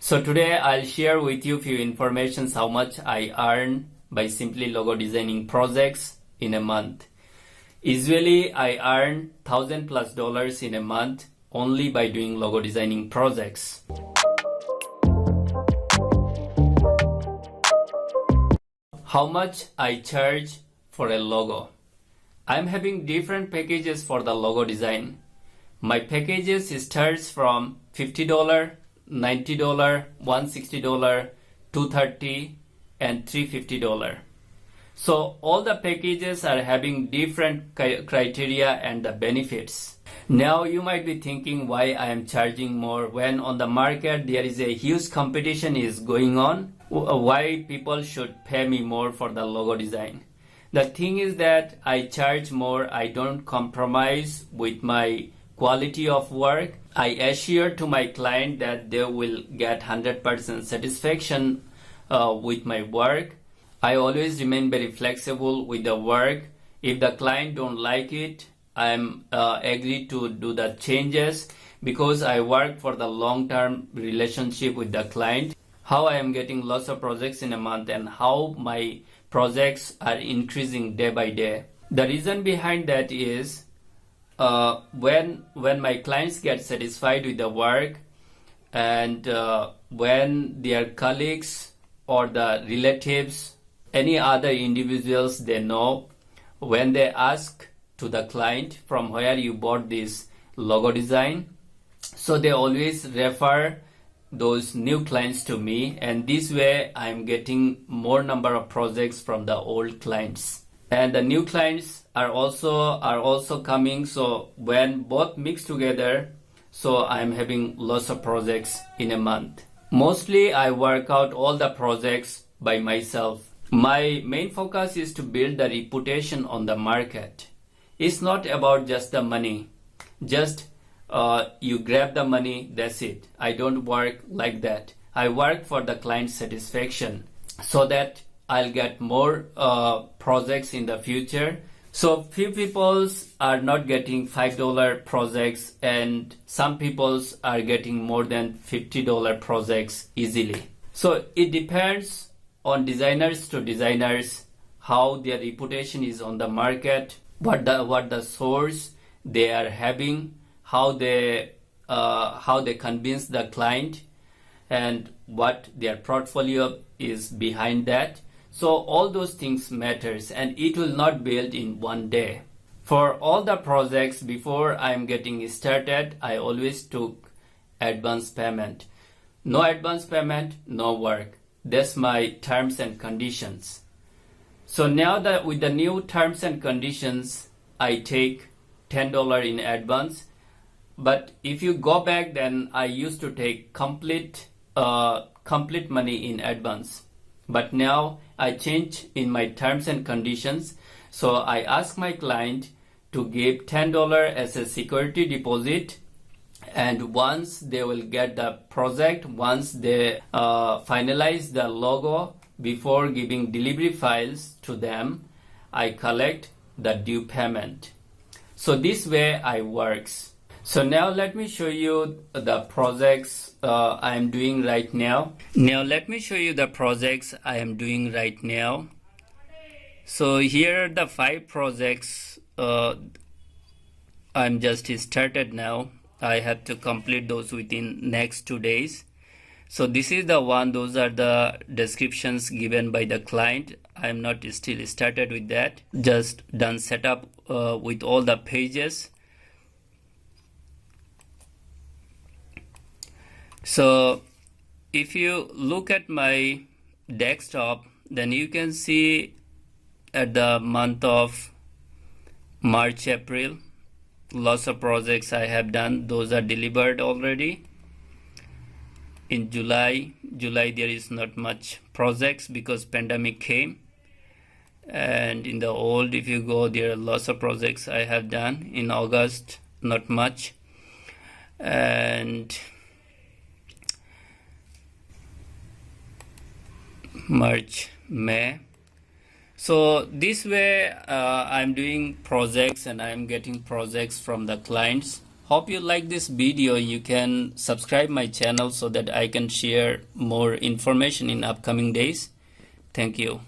So today I'll share with you few informations how much I earn by simply logo designing projects in a month. Usually I earn $1,000+ in a month only by doing logo designing projects. How much I charge for a logo? I'm having different packages for the logo design. My packages starts from $50, $90, $160, $230 and $350. So all the packages are having different criteria and the benefits. Now you might be thinking why I am charging more when on the market there is a huge competition is going on. Why people should pay me more for the logo design? The thing is that I charge more. I don't compromise with my quality of work. I assure to my client that they will get 100% satisfaction with my work. I always remain very flexible with the work. If the client don't like it, I'm agree to do the changes because I work for the long-term relationship with the client. How I am getting lots of projects in a month and how my projects are increasing day by day. The reason behind that is when my clients get satisfied with the work and when their colleagues or the relatives, any other individuals they know, when they ask to the client from where you bought this logo design, so they always refer those new clients to me, and this way I'm getting more number of projects from the old clients. And the new clients are also coming, so when both mix together, so I'm having lots of projects in a month. Mostly I work out all the projects by myself. My main focus is to build the reputation on the market. It's not about just the money. Just you grab the money, that's it. I don't work like that. I work for the client satisfaction so that I'll get more projects in the future. So few peoples are not getting $5 projects and some peoples are getting more than $50 projects easily. So it depends on designers to designers how their reputation is on the market, what the source they are having, how they convince the client, and what their portfolio is behind that. So all those things matters, and it will not build in one day. For all the projects before I'm getting started, I always took advance payment. No advance payment, no work. That's my terms and conditions. So now that with the new terms and conditions, I take $10 in advance. But if you go back, then I used to take complete money in advance. But now I change in my terms and conditions. So I ask my client to give $10 as a security deposit. And once they will get the project, once they finalize the logo, before giving delivery files to them, I collect the due payment. So this way I works. So now let me show you the projects I am doing right now. So here are the 5 projects I'm just started now. I have to complete those within next 2 days. So this is the one, those are the descriptions given by the client. I am not still started with that, just done setup with all the pages. So if you look at my desktop, then you can see at the month of March, April, lots of projects I have done. Those are delivered already. In July there is not much projects because pandemic came. And in the old, if you go, there are lots of projects I have done. In August, not much. And March, May. So this way I'm doing projects and I'm getting projects from the clients. Hope you like this video. You can subscribe my channel so that I can share more information in upcoming days. Thank you.